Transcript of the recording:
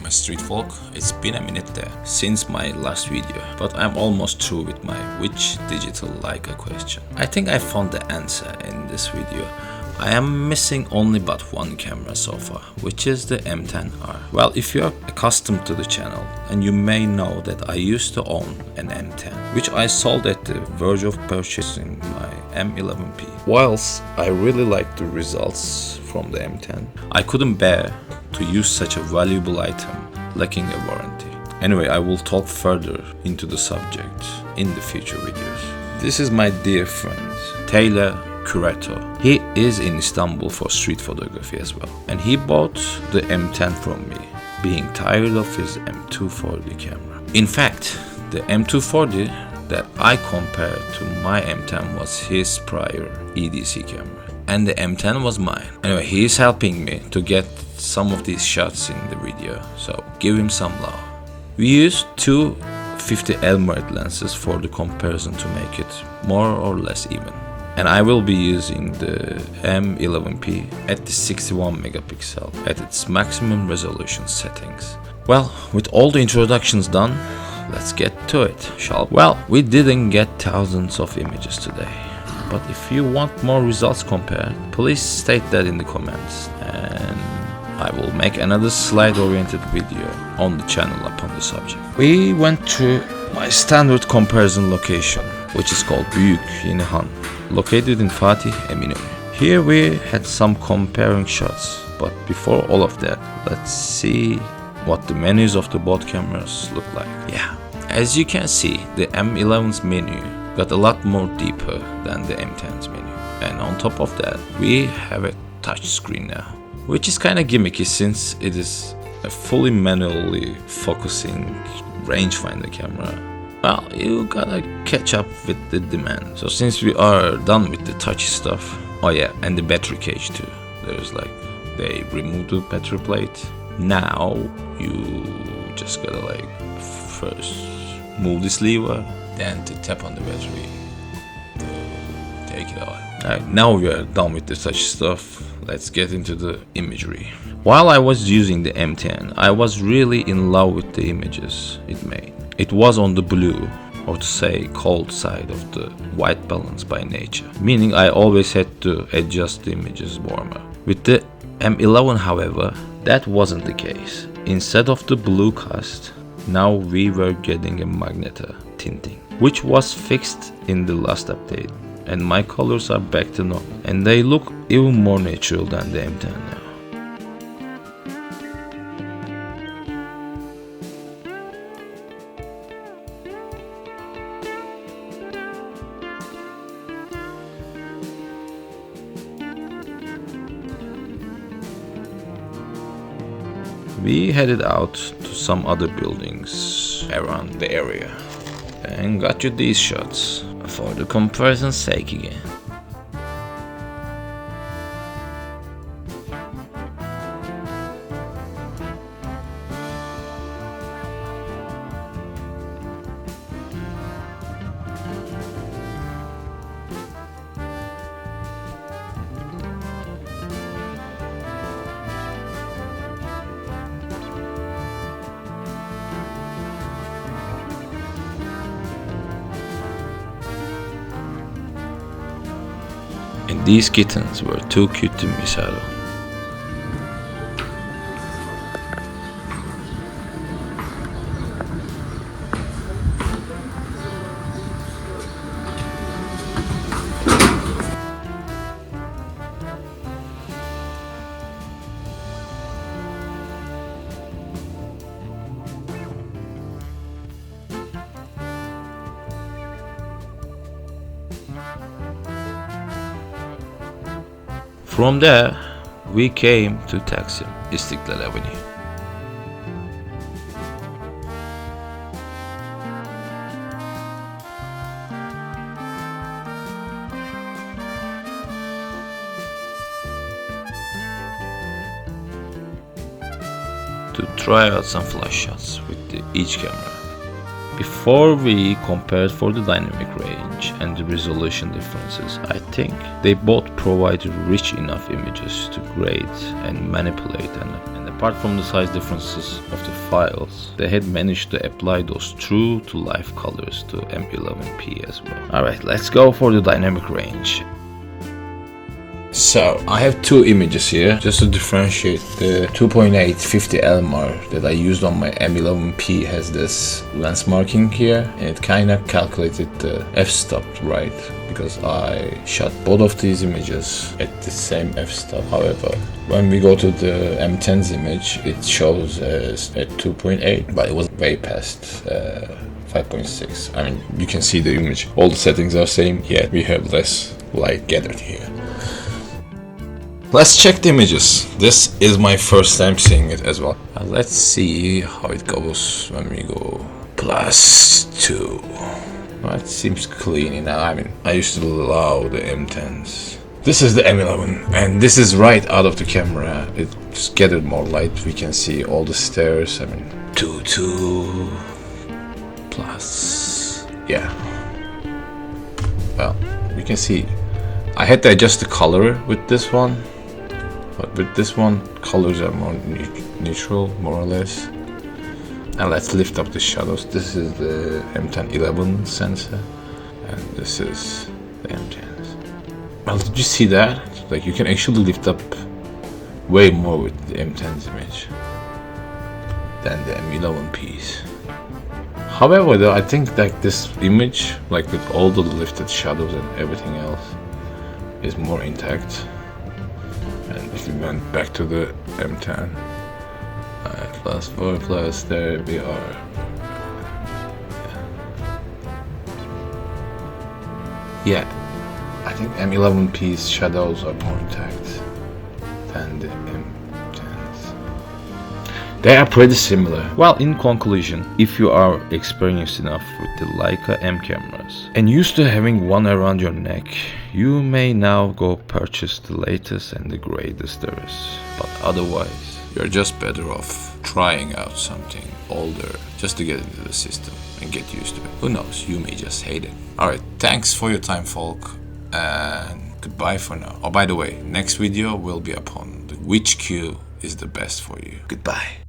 my street vlog. It's been a minute there since my last video, but I'm almost through with my which digital Leica question. I think I found the answer in this video. I am missing only but one camera so far, which is the M10R. Well, if you are accustomed to the channel, and you may know that I used to own an M10, which I sold at the verge of purchasing my M11P. Whilst I really liked the results from the M10, I couldn't bear to use such a valuable item lacking a warranty. Anyway, I will talk further into the subject in the future videos. This is my dear friend, Taylor Curato. He is in Istanbul for street photography as well, and he bought the M10 from me, being tired of his M240 camera. In fact, the M240 that I compared to my M10 was his prior EDC camera, and the M10 was mine. Anyway, he is helping me to get some of these shots in the video, so give him some love. We used two 50L mirrored lenses for the comparison to make it more or less even. And I will be using the M11P at the 61 megapixel at its maximum resolution settings. Well, with all the introductions done, let's get to it, shall we? Well, we didn't get thousands of images today, but if you want more results compared, please state that in the comments, and I will make another slide-oriented video on the channel upon the subject. We went through my standard comparison location, which is called Büyük Yenihan, located in Fatih, Eminönü. Here we had some comparing shots, but before all of that, let's see what the menus of the both cameras look like. Yeah, as you can see, the M11's menu got a lot more deeper than the M10's menu, and on top of that, we have a touch screen now, which is kinda gimmicky since it is a fully manually focusing rangefinder camera. Well, you gotta catch up with the demand. So since we are done with the touchy stuff, oh yeah, and the battery cage too. There's like, they removed the battery plate. Now you just gotta like first move this lever, then to tap on the battery to take it out. Alright, now we are done with the touchy stuff. Let's get into the imagery. While I was using the M10, I was really in love with the images it made. It was on the blue, or to say cold side of the white balance by nature, meaning I always had to adjust the images warmer. With the M11, however, that wasn't the case. Instead of the blue cast, now we were getting a magenta tinting, which was fixed in the last update, and my colors are back to normal, and they look even more natural than the M10 now. We headed out to some other buildings around the area and got you these shots for the comparison's sake again. And these kittens were too cute to miss out on. From there, we came to Taksim, İstiklal Avenue. To try out some flash shots with each camera. Before we compared for the dynamic range and the resolution differences, I think they both provide rich enough images to grade and manipulate, and apart from the size differences of the files, they had managed to apply those true to life colors to M11P as well. Alright, let's go for the dynamic range. So I have two images here just to differentiate. The 2.8 50 Elmar that I used on my M11P has this lens marking here, and it kind of calculated the f-stop right because I shot both of these images at the same f-stop. However, when we go to the M10's image, it shows as at 2.8, but it was way past 5.6. I mean, you can see the image. All the settings are same, yet we have less light gathered here. Let's check the images. This is my first time seeing it as well. Let's see how it goes when we go +2. Well, it seems clean now. I mean, I used to love the M10s. This is the M11, and this is right out of the camera. It just gathered more light. We can see all the stairs. I mean, 2 plus. Yeah. Well, we can see. I had to adjust the color with this one. But with this one, colors are more neutral, more or less. And let's lift up the shadows. This is the M10-11 sensor, and this is the M10s. Well, did you see that? Like, you can actually lift up way more with the M10's image than the M11Ps. However, though, I think like this image, like with all the lifted shadows and everything else, is more intact. And if we went back to the M10, +4 plus, there we are. Yeah, I think M11P's shadows are more intact than the M10s. They are pretty similar. Well, in conclusion, if you are experienced enough with the Leica M cameras and used to having one around your neck, you may now go purchase the latest and the greatest there is. But otherwise, you're just better off trying out something older just to get into the system and get used to it. Who knows, you may just hate it. Alright, thanks for your time, folk, and goodbye for now. Oh, by the way, next video will be upon which cue is the best for you. Goodbye.